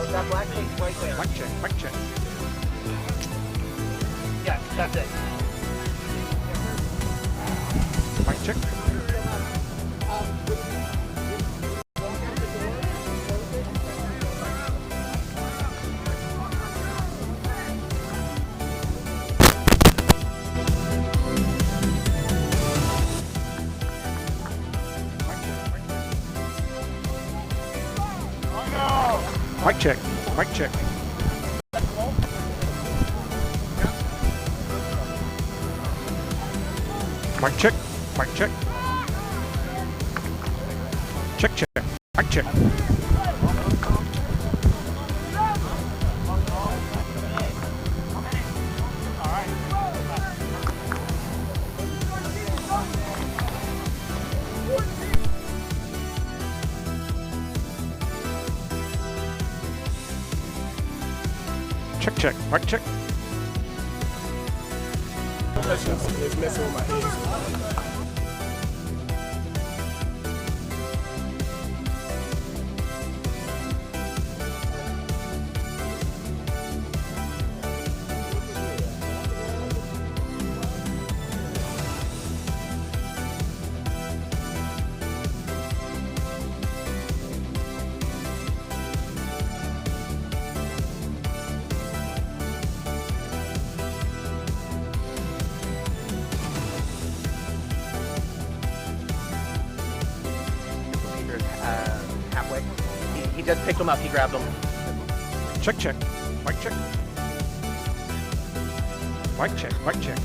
that black tape's right there. Mic check, mic check. Yeah, that's it. Mic check. Mic check, mic check. Mic check, mic check. Check, check, mic check. Check, check, mic check. It's messing with my hands. Halfway. He just picked him up. He grabbed him. Check, check, mic check. Mic check, mic check.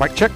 Mic check.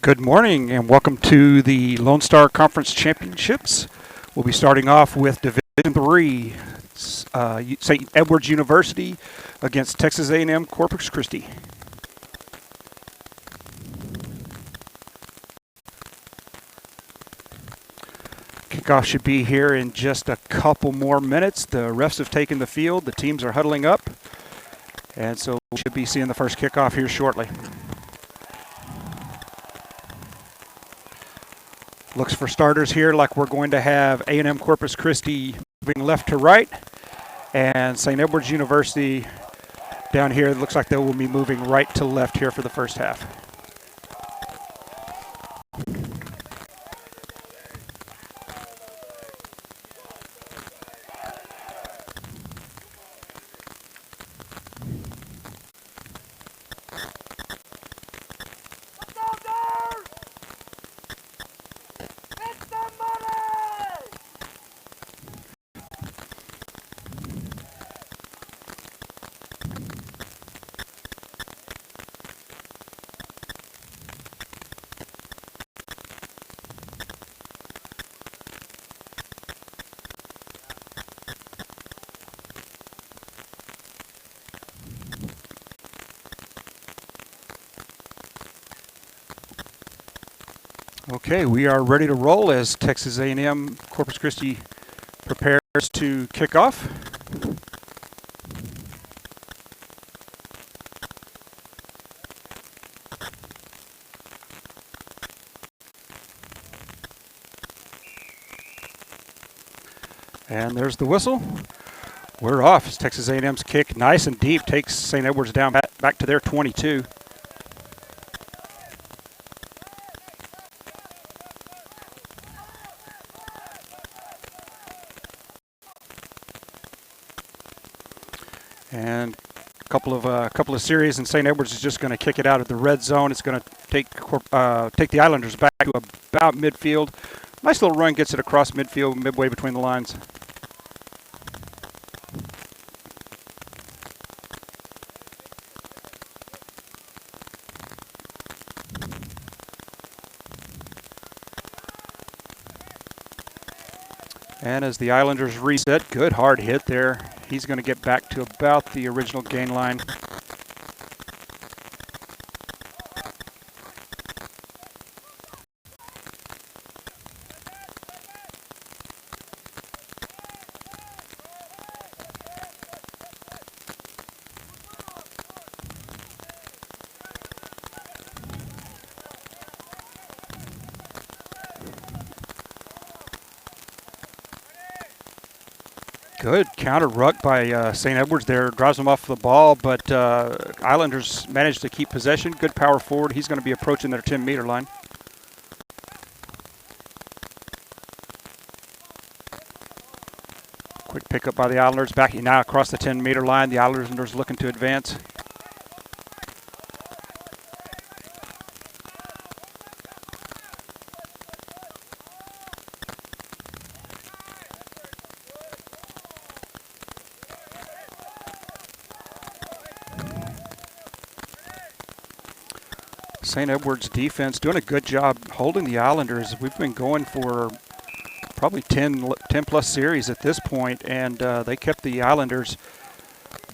Good morning and welcome to the Lone Star Conference Championships. We'll be starting off with Division 3, St. Edward's University against Texas A&M Corpus Christi. Kickoff should be here in just a couple more minutes. The refs have taken the field. The teams are huddling up. And so we should be seeing the first kickoff here shortly. Looks for starters here like we're going to have A&M Corpus Christi moving left to right. And St. Edward's University down here, it looks like they will be moving right to left here for the first half. Okay, we are ready to roll as Texas A&M Corpus Christi prepares to kick off. And there's the whistle. We're off. It's Texas A&M's kick, nice and deep, takes St. Edward's down back to their 22. And a couple of series, and St. Edward's is just going to kick it out of the red zone. It's going to take the Islanders back to about midfield. Nice little run, gets it across midfield, midway between the lines. And as the Islanders reset, good hard hit there. He's going to get back to about the original gain line. Good counter ruck by St. Edward's there, drives them off the ball, but Islanders managed to keep possession. Good power forward. He's going to be approaching their 10-meter line. Quick pickup by the Islanders, back now across the 10-meter line. The Islanders looking to advance. St. Edward's defense doing a good job holding the Islanders. We've been going for probably 10 plus series at this point, and they kept the Islanders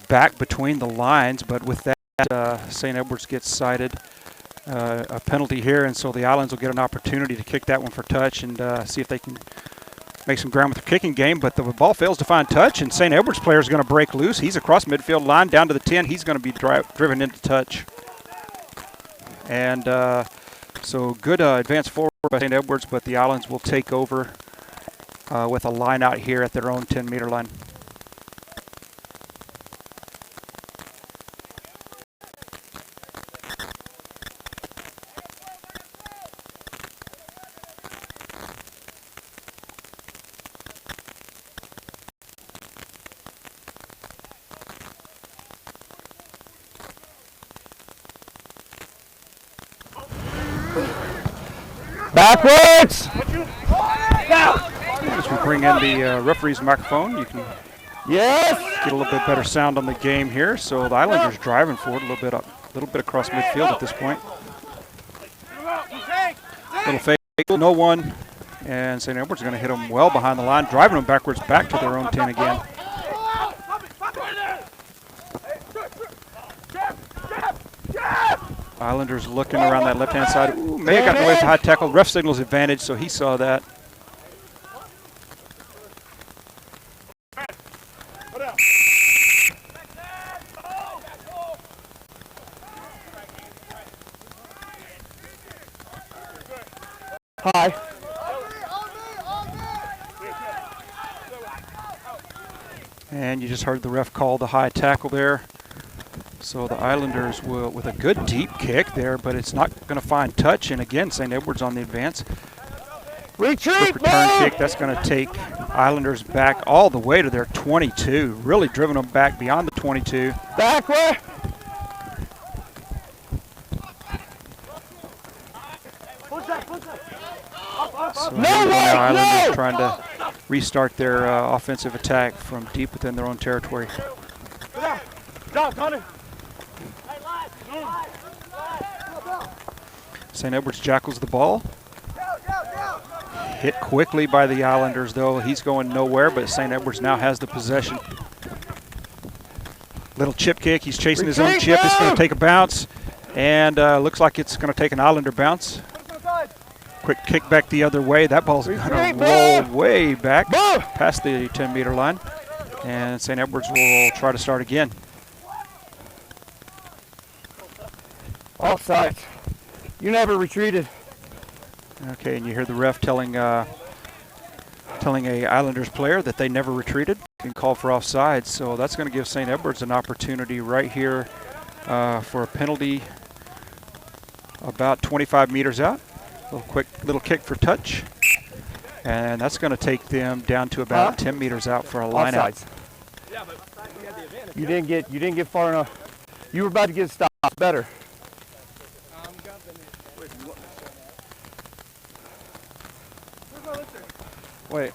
back between the lines, but with that St. Edward's gets cited a penalty here, and so the Islands will get an opportunity to kick that one for touch and see if they can make some ground with their kicking game, but the ball fails to find touch, and St. Edward's player is going to break loose. He's across midfield line down to the 10. He's going to be driven into touch. And so good advance forward by St. Edward's, but the Islands will take over with a line out here at their own 10-meter line. Backwards! As we bring in the referee's microphone, you can Yes! get a little bit better sound on the game here. So the Islanders driving forward a little bit across midfield at this point. Little fake, no one. And St. Edward's going to hit them well behind the line, driving them backwards back to their own 10 again. Islanders looking around that left-hand side. Ooh, may have gotten away with the high tackle. Ref signals advantage, so he saw that. Hi. And you just heard the ref call the high tackle there. So the Islanders will, with a good deep kick there, but it's not going to find touch. And again, St. Edward's on the advance. Retreat, Quick return kick, that's going to take Islanders back all the way to their 22. Really driven them back beyond the 22. Backward. So here we go now, Islanders trying to restart their offensive attack from deep within their own territory. St. Edward's jackals the ball. Hit quickly by the Islanders, though. He's going nowhere, but St. Edward's now has the possession. Little chip kick. He's chasing his own chip. It's going to take a bounce, and looks like it's going to take an Islander bounce. Quick kick back the other way. That ball's going to roll way back past the 10-meter line, and St. Edward's will try to start again. Offside. You never retreated. Okay, and you hear the ref telling a Islanders player that they never retreated and call for offside. So that's going to give St. Edward's an opportunity right here for a penalty about 25 meters out. Little kick for touch, and that's going to take them down to about 10 meters out for a line out. You didn't get far enough. You were about to get stopped. Better. Wait.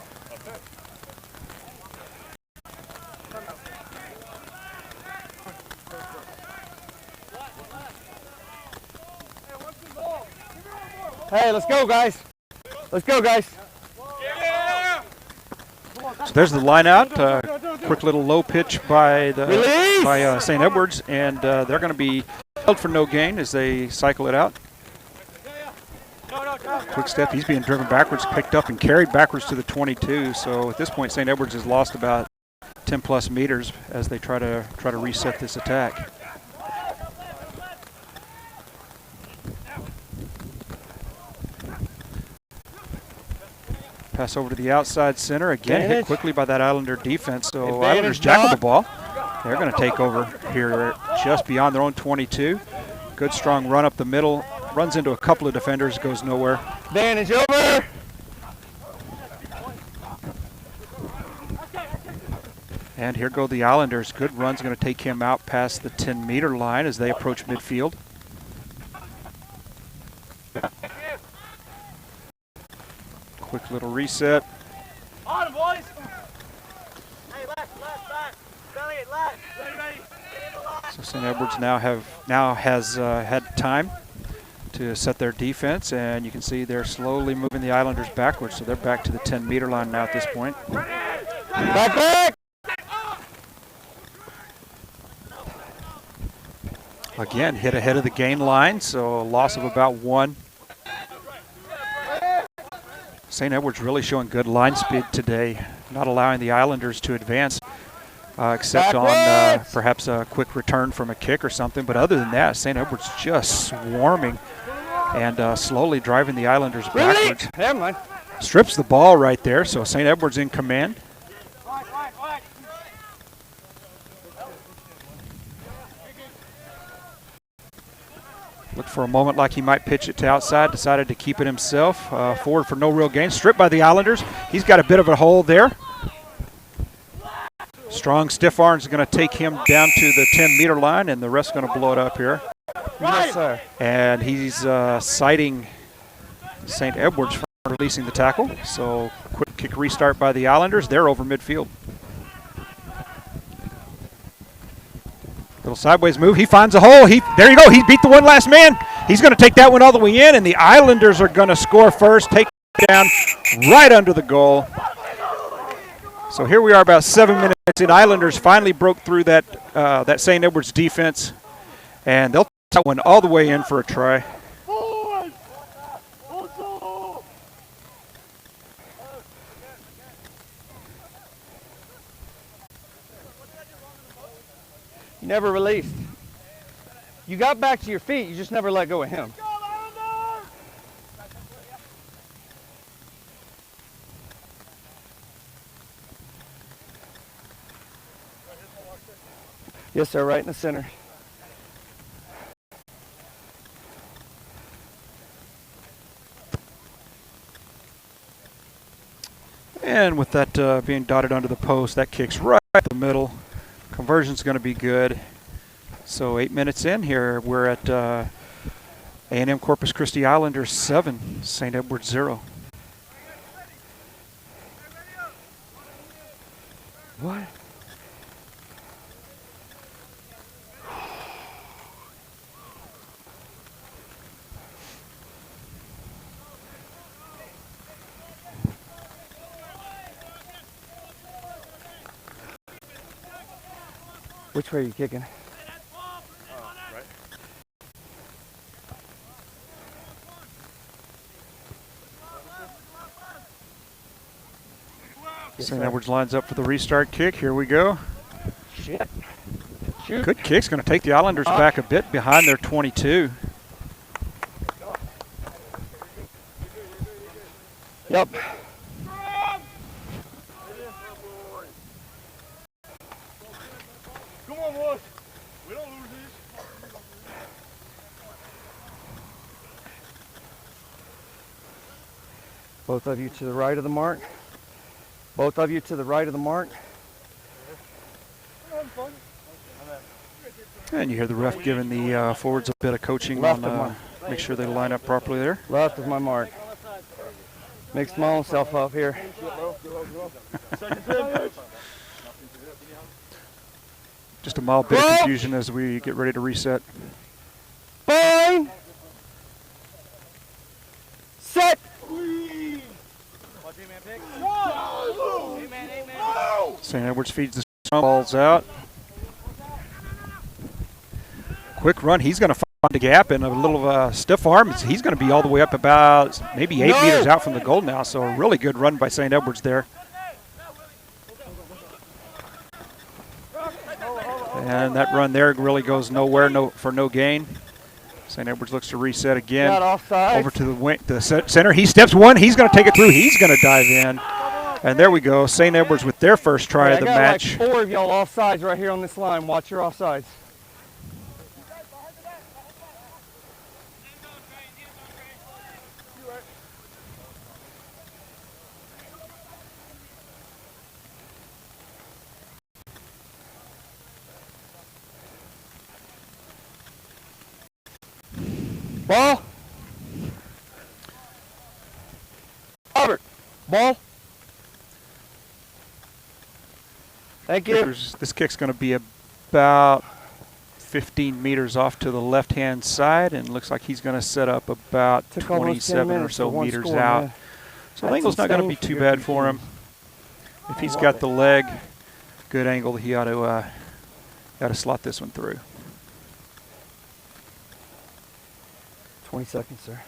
Hey, let's go, guys. Let's go, guys. So there's the line out. Quick little low pitch by St. Edward's, and they're going to be held for no gain as they cycle it out. Quick step. He's being driven backwards, picked up, and carried backwards to the 22. So at this point, St. Edward's has lost about 10+ meters as they try to reset this attack. Pass over to the outside center. Again, hit quickly by that Islander defense. So Islanders jackal the ball. They're going to take over here just beyond their own 22. Good strong run up the middle. Runs into a couple of defenders, goes nowhere. Advantage over. And here go the Islanders. Good run's going to take him out past the 10-meter line as they approach midfield. Quick little reset. On him, boys! Hey, left, back. Belly it, left. Ready. So St. Edward's now has had time to set their defense, and you can see they're slowly moving the Islanders backwards, so they're back to the 10-meter line now at this point. Back. Again, hit ahead of the gain line, so a loss of about 1. St. Edward's really showing good line speed today, not allowing the Islanders to advance except on perhaps a quick return from a kick or something. But other than that, St. Edward's just swarming and slowly driving the Islanders backwards. Never mind. Strips the ball right there, so St. Edward's in command. Looked for a moment like he might pitch it to outside, decided to keep it himself. Forward for no real gain. Stripped by the Islanders. He's got a bit of a hole there. Strong stiff arm is going to take him down to the 10-meter line, and the rest going to blow it up here. Yes, sir. And he's citing St. Edward's for releasing the tackle. So quick kick restart by the Islanders. They're over midfield. Little sideways move. He finds a hole. There you go. He beat the one last man. He's going to take that one all the way in, and the Islanders are going to score first, take it down right under the goal. So here we are about 7 minutes in. Islanders finally broke through that St. Edward's defense, and they'll take that one all the way in for a try. You never released. You got back to your feet, you just never let go of him. Yes, sir, right in the center. And with that being dotted under the post, that kicks right at the middle. Conversion's going to be good. So 8 minutes in here, we're at A&M Corpus Christi Islanders 7, St. Edward 0. What? Which way are you kicking? Right. St. Edwards lines up for the restart kick. Here we go. Shit. Shoot. Good kick's going to take the Islanders back a bit behind their 22. Yep. Come on, boys. We don't lose these. Both of you to the right of the mark. Both of you to the right of the mark. And you hear the ref giving the forwards a bit of coaching Left on of make sure they line up properly there. Left of my mark. Mixed my own self up here. Just a mild bit of confusion as we get ready to reset. Fine. Set. St. Edwards feeds the balls out. Quick run. He's going to find a gap and a little stiff arm. He's going to be all the way up about maybe 8 meters out from the goal now. So a really good run by St. Edwards there. And that run there really goes nowhere, for no gain. St. Edwards looks to reset again. Over to the wing, the center. He steps one. He's going to take it through. He's going to dive in. And there we go. St. Edwards with their first try of the match. I got like 4 of y'all offsides right here on this line. Watch your offsides. Ball. Robert. Ball. Thank you. This kick's going to be about 15 meters off to the left-hand side, and looks like he's going to set up about 27 or so meters out. Man. So the angle's not going to be too bad for him. If he's got the leg, good angle, he ought to slot this one through. 20 seconds, sir.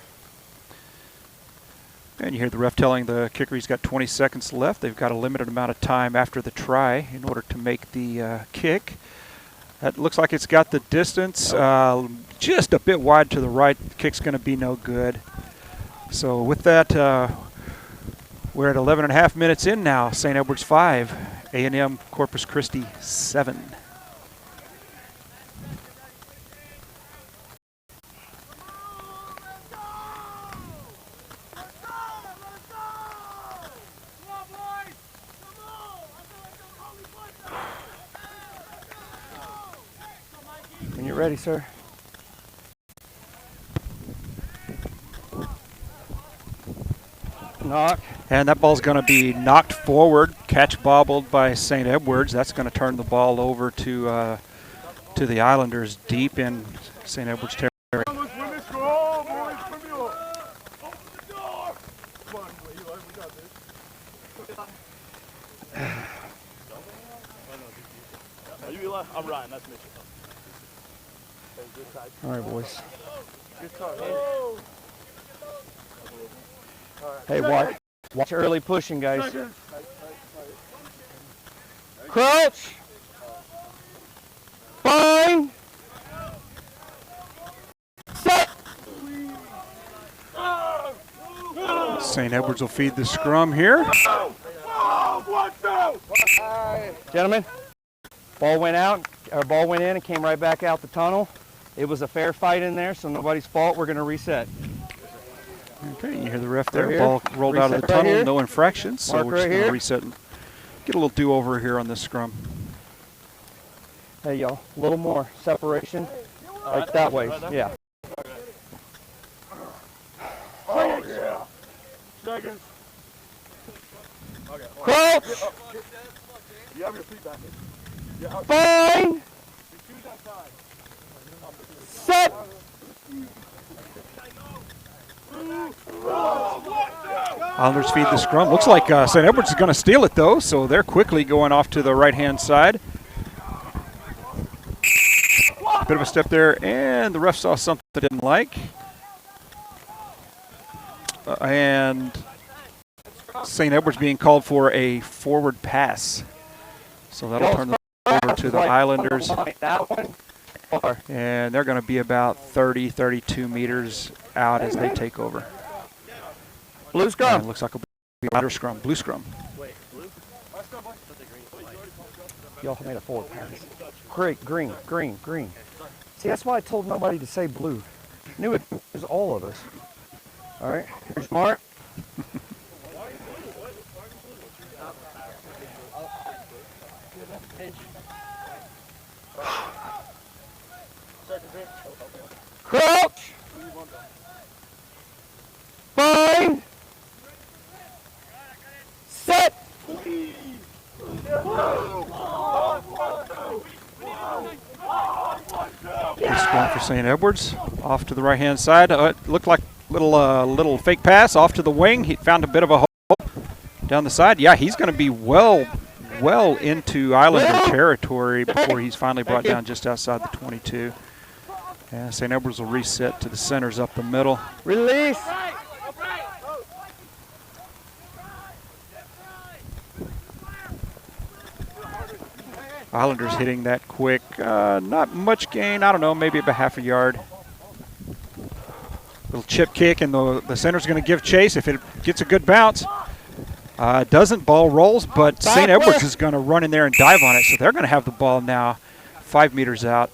And you hear the ref telling the kicker he's got 20 seconds left. They've got a limited amount of time after the try in order to make the kick. That looks like it's got the distance just a bit wide to the right. The kick's going to be no good. So with that, we're at 11.5 minutes in now. St. Edwards 5, A&M Corpus Christi 7. When you're ready, sir. Knock. And that ball's going to be knocked forward, catch bobbled by St. Edwards. That's going to turn the ball over to the Islanders deep in St. Edwards territory. Eli? I'm Ryan. Nice to meet you. All right, boys. Good talk, man. Hey, watch early pushing, guys. Crouch. Bind. Set. St. Edwards will feed the scrum here. Gentlemen, ball went out, or ball went in and came right back out the tunnel. It was a fair fight in there, so nobody's fault. We're going to reset. Okay, you hear the ref there. Right Ball rolled out of the Reset right tunnel, here. no infractions. So Mark we're just right going to here. reset and get a little do-over here on this scrum. Hey, y'all, a little more separation, like that way. Yeah. Oh, yeah. Seconds. Crouch. You have your feet back. Bind. Set. Islanders feed the scrum. Looks like St. Edwards is going to steal it, though, so they're quickly going off to the right-hand side. Bit of a step there, and the ref saw something they didn't like. And St. Edwards being called for a forward pass. So that'll turn the ball over to the Islanders. That one. And they're going to be about 30, 32 meters out as they take over. Blue And scrum. it looks like a blue scrum. Blue scrum. Y'all made a forward pass. Great, green, green, green. See, that's why I told nobody to say blue. Knew it was all of us. All right, here's Mark. Crouch. Bind. Set. Good scrum for St. Edwards. Off to the right-hand side. It looked like a little fake pass off to the wing. He found a bit of a hole down the side. Yeah, he's going to be well into Islander territory before he's finally brought down just outside the 22. Yeah, St. Edwards will reset to the centers up the middle. Release. Islanders hitting that quick. Not much gain. I don't know, maybe about half a yard. Little chip kick, and the center's going to give chase if it gets a good bounce. Doesn't, ball rolls, but St. Edwards is going to run in there and dive on it, so they're going to have the ball now 5 meters out.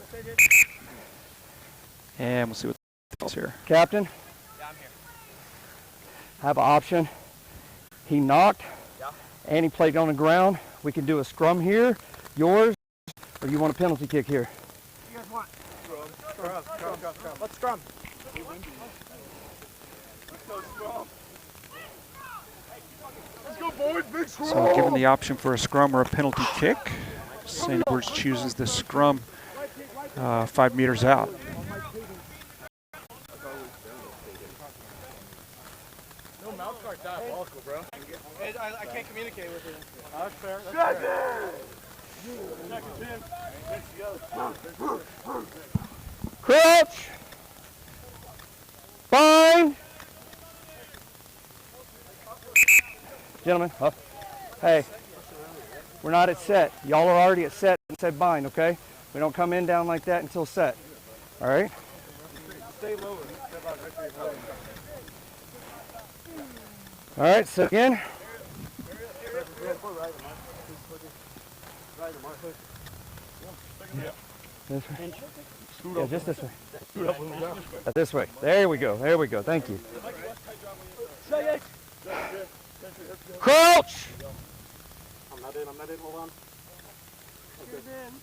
And we'll see what else here. Captain. Have an option. He knocked, and he played on the ground. We can do a scrum here, yours, or you want a penalty kick here? You guys want? Scrum. Let's scrum. Let's go, boys. Big scrum. So given the option for a scrum or a penalty kick, St. Edwards chooses the scrum 5 meters out. No mouth guard diabolical, bro. I can't communicate with him. That's fair. Crouch. Bind. Gentlemen, up. Hey, we're not at set. Y'all are already at set and said bind, okay? We don't come in down like that until set. All right? Stay lower. All right, so again. This way. Yeah, just this way. This way. There we go. There we go. Thank you. Crouch. I'm not in. Hold on.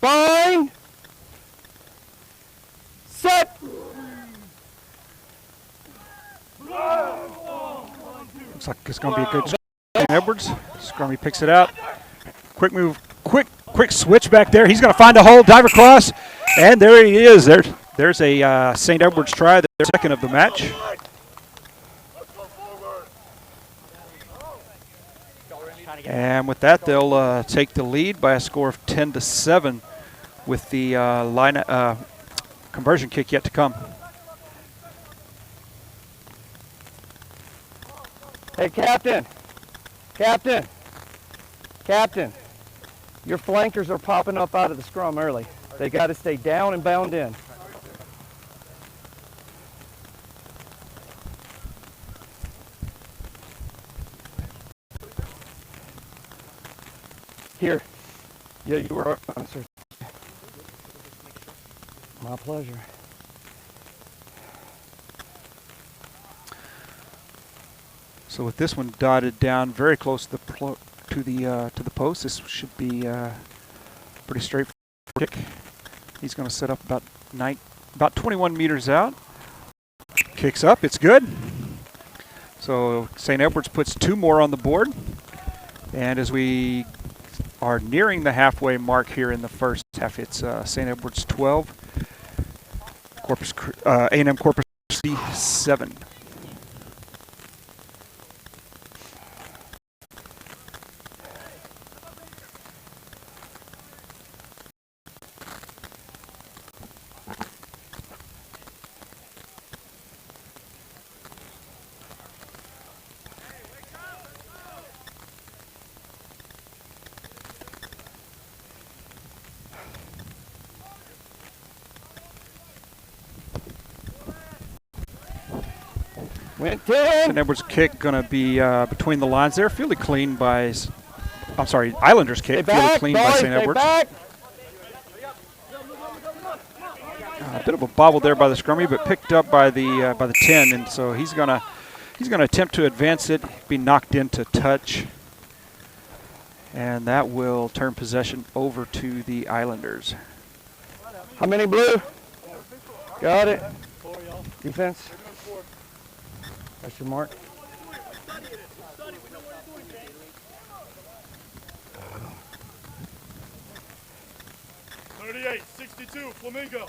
Bind. Set. Looks like it's going to be a good scrum. Edwards. Scrummy picks it out. Quick move. Quick switch back there. He's going to find a hole, dive across, and there he is. There's a St. Edwards try, their second of the match. And with that, they'll take the lead by a score of 10-7 with the conversion kick yet to come. Hey, Captain. Captain. Captain. Your flankers are popping up out of the scrum early. They got to stay down and bound in. Here. Yeah, you were on, sir. My pleasure. So with this one dotted down very close to the post, this should be pretty straightforward kick. He's going to set up about 21 meters out. Kicks up, it's good. So St. Edward's puts 2 more on the board, and as we are nearing the halfway mark here in the first half, it's St. Edward's 12, A&M Corpus Christi 7. Went St. Edward's kick going to be between the lines there, fielded clean by, Islanders kick, fielded clean by St. Edward's. A bit of a bobble there by the scrummy, but picked up by the 10, and so he's gonna attempt to advance it, be knocked into touch, and that will turn possession over to the Islanders. How many blue? Got it. Defense. That's your mark. .38, 62, Flamingo.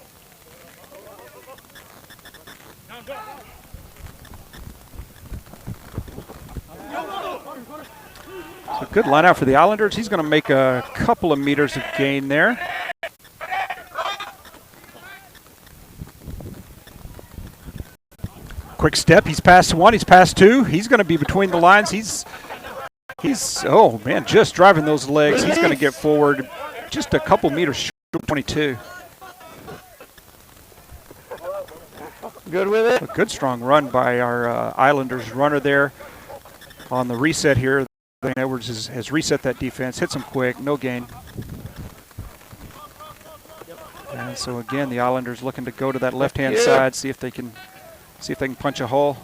So good line out for the Islanders. He's going to make a couple of meters of gain there. Quick step. He's past 1. He's past 2. He's going to be between the lines. He's oh man, just driving those legs. He's going to get forward just a couple meters short of 22. Good with it. A good strong run by our Islanders runner there on the reset here. St. Edwards has reset that defense. Hits him quick. No gain. And so again, the Islanders looking to go to that left-hand side, see if they can punch a hole.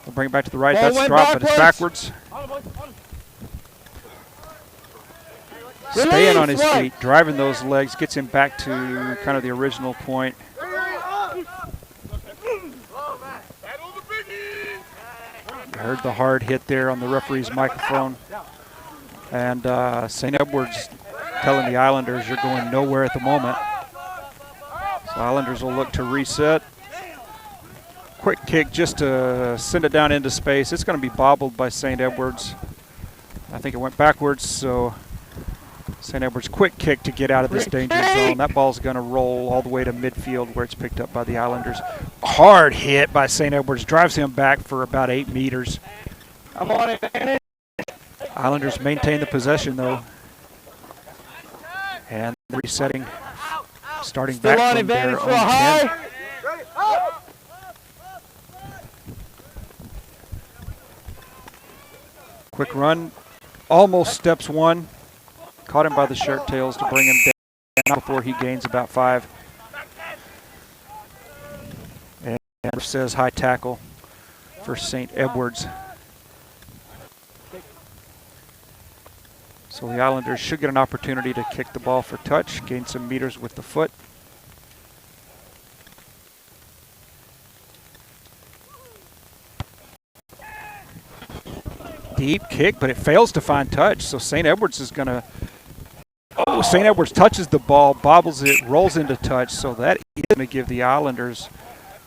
They'll bring it back to the right. Ball That's the drop, but it's backwards. Staying on his feet, driving those legs, gets him back to kind of the original point. You heard the hard hit there on the referee's microphone. And St. Edward's telling the Islanders you're going nowhere at the moment. So Islanders will look to reset. Quick kick just to send it down into space. It's going to be bobbled by St. Edward's. I think it went backwards, so St. Edward's quick kick to get out of this danger zone. That ball's going to roll all the way to midfield where it's picked up by the Islanders. Hard hit by St. Edward's. Drives him back for about 8 meters. I'm on it. Islanders maintain the possession, though. And resetting, starting Still back on from their advantage for own a 10. high. Quick run, almost steps 1. Caught him by the shirt tails to bring him down before he gains about 5. And says high tackle for St. Edward's. So the Islanders should get an opportunity to kick the ball for touch, gain some meters with the foot. Deep kick, but it fails to find touch. So St. Edward's is going to, St. Edward's touches the ball, bobbles it, rolls into touch. So that is going to give the Islanders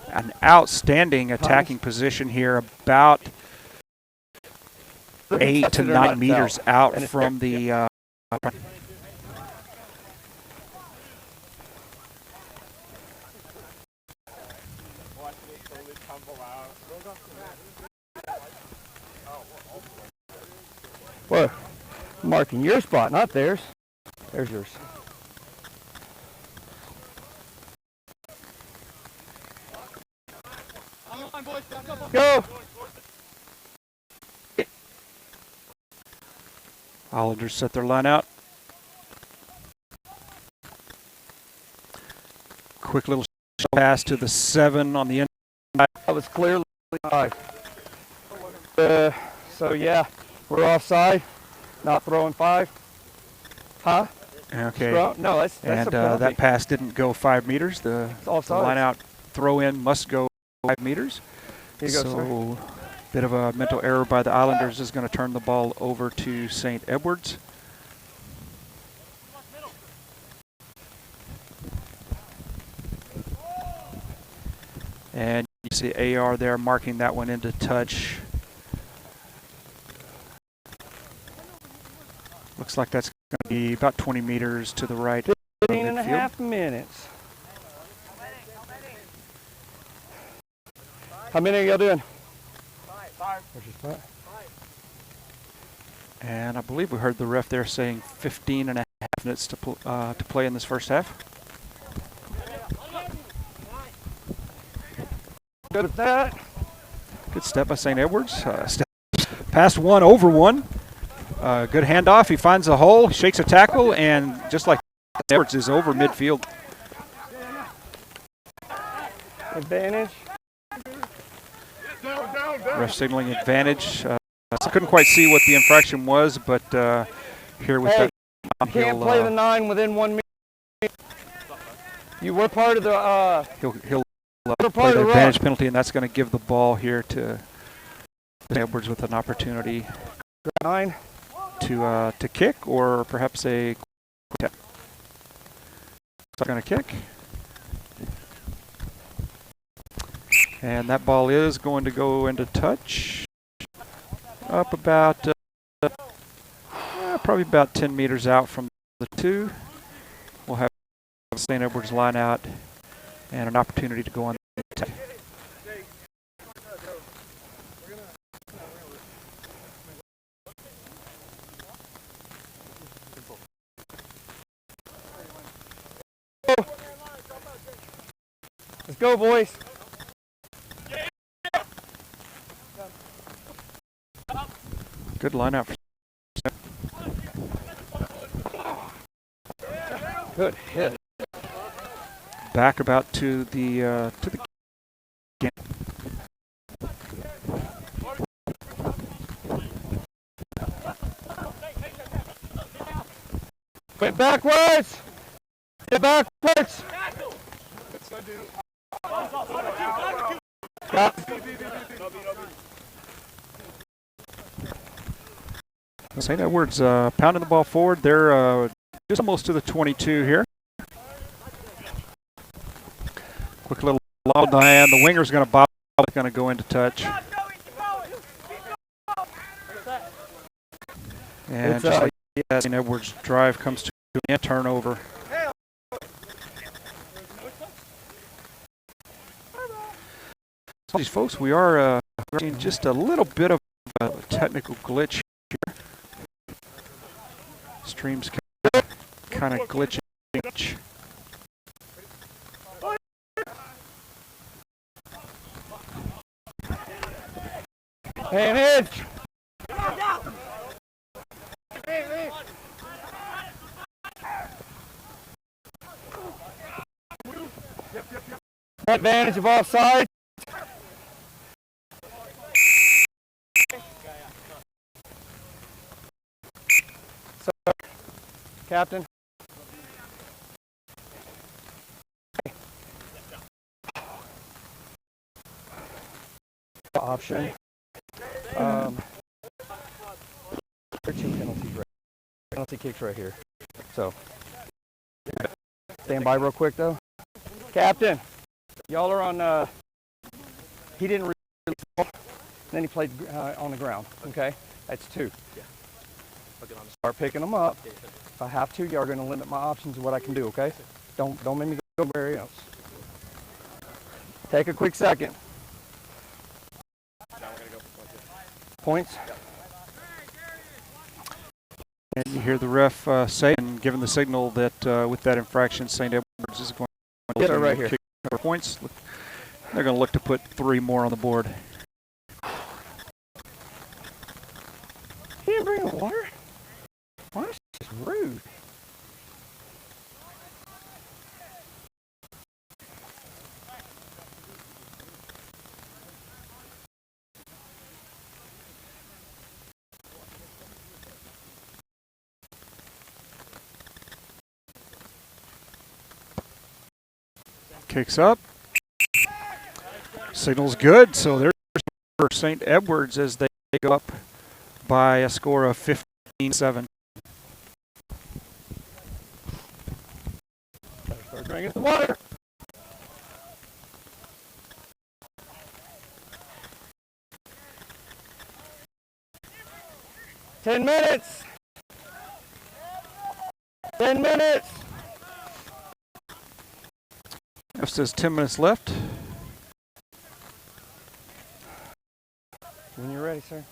an outstanding attacking position here, about 8 to 9 meters out from the What? Marking your spot, not theirs. There's yours. Go! Islanders set their line out. Quick little pass to the 7 on the end. That was clearly 5. So yeah, we're offside. Not throwing 5. Huh? Okay. No, that's and a penalty. that pass didn't go 5 meters. The line out throw in must go 5 meters. Here you go, so bit of a mental error by the Islanders is going to turn the ball over to St. Edwards. And you see AR there marking that one into touch. Looks like that's going to be about 20 meters to the right. 15 and a half minutes. How many are y'all doing? 5. And I believe we heard the ref there saying 15 and a half minutes to play in this first half. Good at that. Good step by St. Edwards. Past 1 over 1. Good handoff. He finds a hole, shakes a tackle, and just like Edwards is over midfield. Advantage. Ref signaling advantage. I couldn't quite see what the infraction was, but here with that, can't play the 9 within 1 minute. You were part of the. He'll play the advantage penalty, and that's going to give the ball here to Edwards with an opportunity 9 to kick or perhaps a tap. So going to kick. And that ball is going to go into touch. Up about, probably about 10 meters out from the 2. We'll have St. Edwards line out and an opportunity to go on the attack. Let's go, boys. Good line out. Good hit. Back about to the Went backwards. Get backwards. St. Edwards pounding the ball forward. They're just almost to the 22 here. Quick little lob, and the winger's going to bob. Going to go into touch. And just like St. Edwards' drive comes to a turnover. These folks, we are seeing just a little bit of a technical glitch here. Stream's kind of glitching. And edge. Advantage of offside. Sorry, Captain. Option. There are 2 penalties right. Penalty kicks right here. So, stand by real quick though. Captain, y'all are on. He didn't release the ball, then he played on the ground. Okay, that's 2. Start picking them up. If I have to, y'all are going to limit my options of what I can do. Okay, don't make me go anywhere else. Take a quick second. Points. And you hear the ref say and giving the signal that with that infraction, St. Edwards is going Get to her right here. kick for points. They're going to look to put 3 more on the board. He didn't bring the water? Why is this rude? Kicks up. Signal's good, so there's for St. Edwards as they go up by a score of 15-7. Start drinking some water. Ten minutes. 10 minutes. It says 10 minutes left. When you're ready, sir.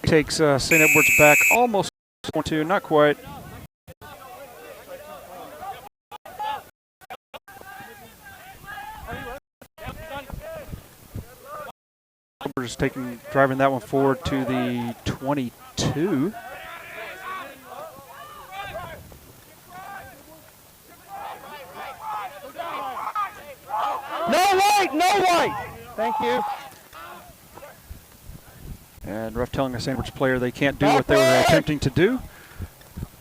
Takes St. Edwards back almost 2, not quite. Edwards driving that one forward to the 22. No white. Thank you. And ref telling a St. Edwards player they can't do what they were attempting to do.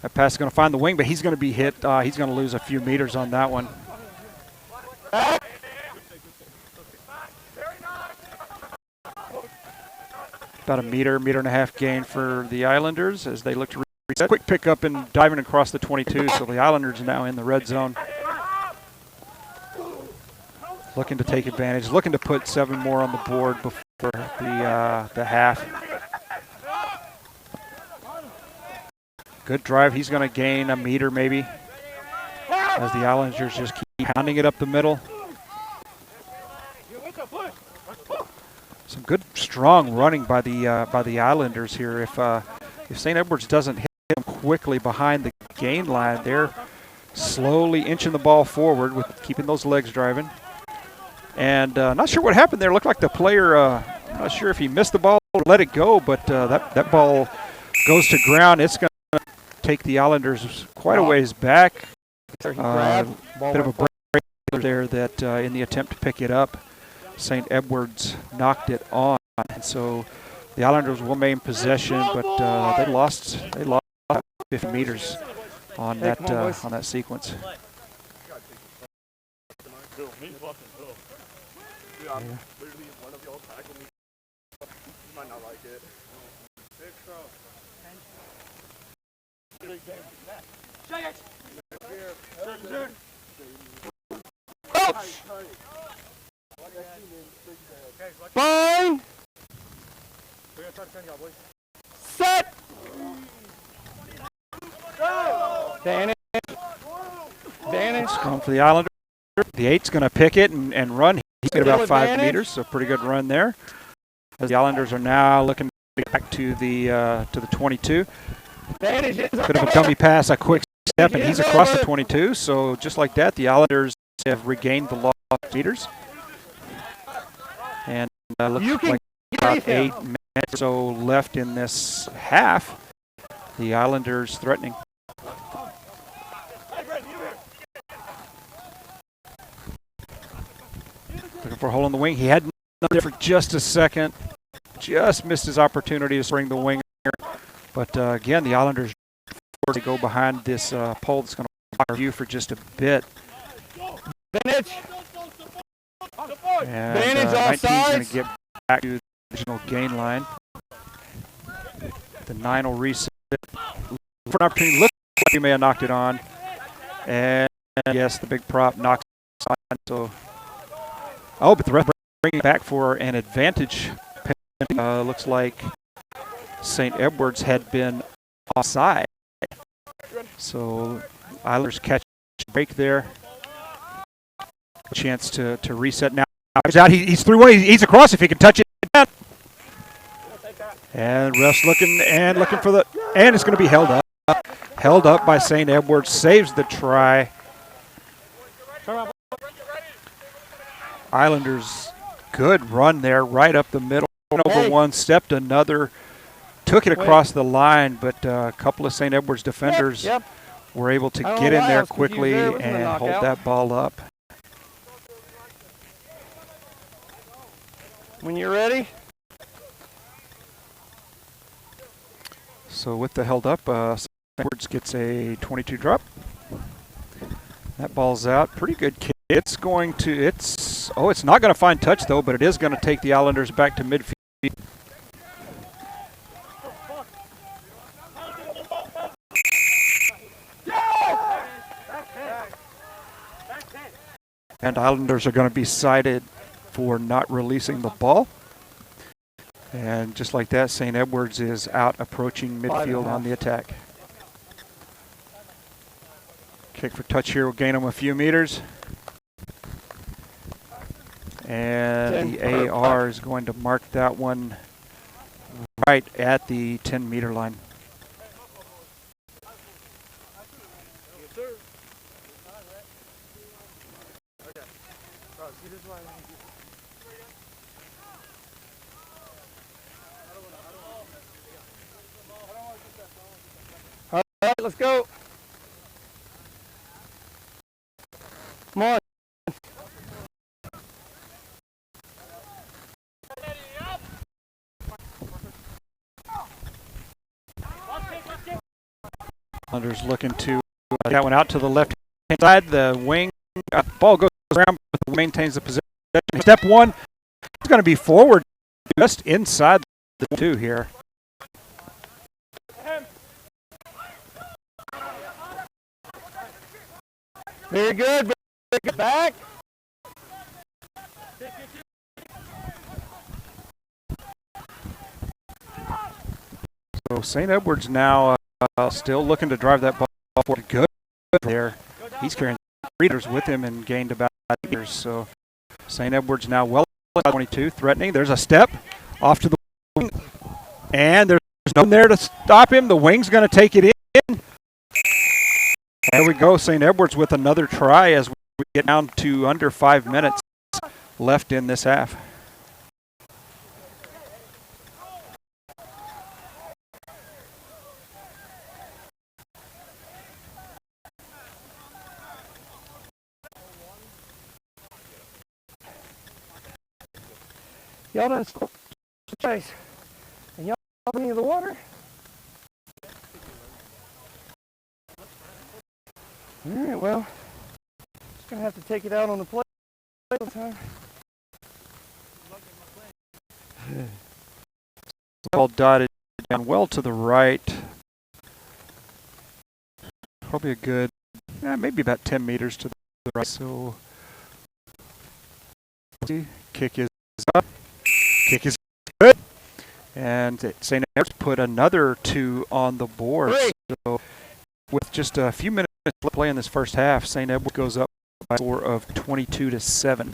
That pass is going to find the wing, but he's going to be hit. He's going to lose a few meters on that one. About a meter and a half gain for the Islanders as they look to reset. Quick pickup and diving across the 22, so the Islanders are now in the red zone. Looking to take advantage, looking to put 7 more on the board before the half. Good drive. He's going to gain a meter maybe as the Islanders just keep pounding it up the middle. Some good, strong running by the Islanders here. If St. Edwards doesn't hit them quickly behind the gain line, they're slowly inching the ball forward with keeping those legs driving. And not sure what happened there. Looked like the player, I'm not sure if he missed the ball or let it go, but that ball goes to ground. It's going to take the Islanders quite a ways back. Bit of a break there that in the attempt to pick it up, St. Edwards knocked it on. And so the Islanders will maintain possession, but they lost 50 meters on that sequence. Yeah. Literally, one of y'all tackle me. You might not like it. Big throw. Fine. Set. Advantage. Come for the Islanders. The 8's going to pick it and run. He's got about 5 meters, so pretty good run there. As the Islanders are now looking back to the 22. Bit of a dummy pass, a quick step, and he's across the 22. So just like that, the Islanders have regained the lost meters. And looks like about 8 minutes or so left in this half. The Islanders threatening. Looking for a hole in the wing. He had nothing there for just a second. Just missed his opportunity to spring the winger. But again, the Islanders to go behind this pole that's going to block our view for just a bit. Advantage. And Advantage 19's going offsides. to get back to the original gain line. The 9 will reset. For an opportunity, look like he may have knocked it on. And yes, the big prop knocks it on. So, but the ref bringing it back for an advantage. Looks like St. Edwards had been offside. So Islanders catch a break there. chance to reset now. He's out. He's through one. He's across if he can touch it. And ref's looking for the, and it's going to be held up. Held up by St. Edward's, saves the try. Islanders, good run there, right up the middle. Over one, stepped another, took it across the line, but a couple of St. Edward's defenders were able to get in there quickly and hold that ball up. When you're ready. So with the held up, St. Edward's gets a 22 drop. That ball's out. Pretty good kick. It's not going to find touch though, but it is going to take the Islanders back to midfield. And Islanders are going to be cited for not releasing the ball. And just like that, St. Edward's is out approaching midfield on the attack. Kick for touch here will gain them a few meters. And the AR is going to mark that one right at the 10-meter line. All right, let's go. Come on. Islanders looking to that one out to the left hand side. The wing ball goes around, but maintains the position. Step one is going to be forward, just inside the two here. Very good. Very good. Back. So St. Edward's now still looking to drive that ball forward. Good there. He's carrying readers with him and gained about 8 meters. So St. Edward's now well 22, threatening. There's a step off to the wing, and there's no one there to stop him. The wing's going to take it in. There we go. St. Edward's with another try as we get down to under 5 minutes left in this half. Y'all done scored twice. And y'all any of the water? All right, well, just gonna have to take it out on the plate time. Ball dotted down well to the right. Probably a good, maybe about 10 meters to the right. So, kick is up. Kick is good. And St. Edward's put another 2 on the board. So, with just a few minutes to play in this first half, St. Edward goes up by a score of 22-7.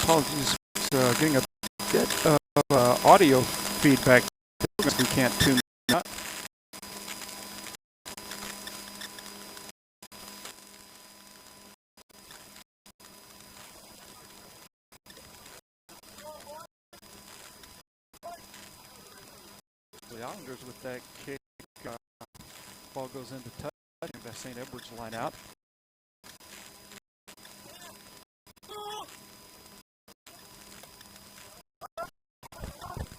Apologies, getting a bit of audio feedback. We can't tune out. The Islanders with that kick, ball goes into touch. The St. Edward's line out.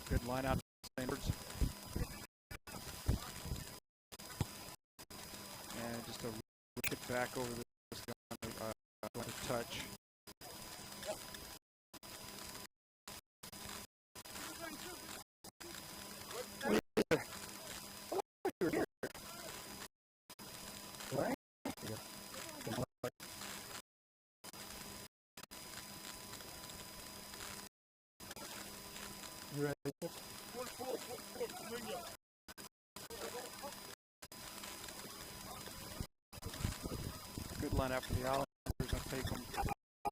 Good line out, St. Edward's. And just a kick back over this going to touch. You ready? Good line out for the Islanders. Going to take him.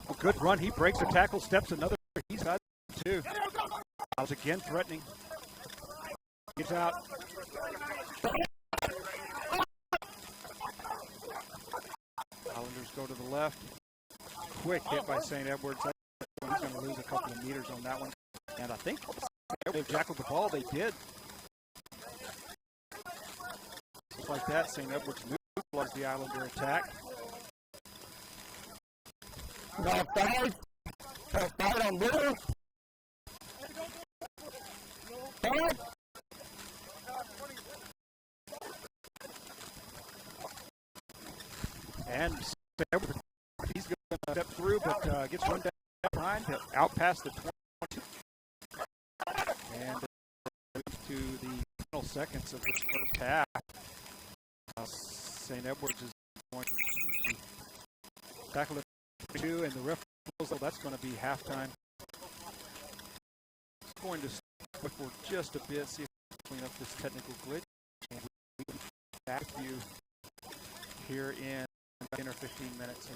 A good run. He breaks the tackle, steps another. He's got two. I was again threatening. Gets out. Islanders go to the left. Quick hit by St. Edwards. He's going to lose a couple of meters on that one. And I think they've tackled the ball. They did. Just like that, St. Edwards neutralized the Islander attack. Got five. Got five on middle. Five. And he's going to step through, but gets run down behind, out past the 22. And to the final seconds of this first half. St. Edwards is going to tackle it 2, and the ref knows that's going to be halftime. It's going to stop for just a bit, see if we can clean up this technical glitch. And we'll be back with you here in 10 or 15 minutes.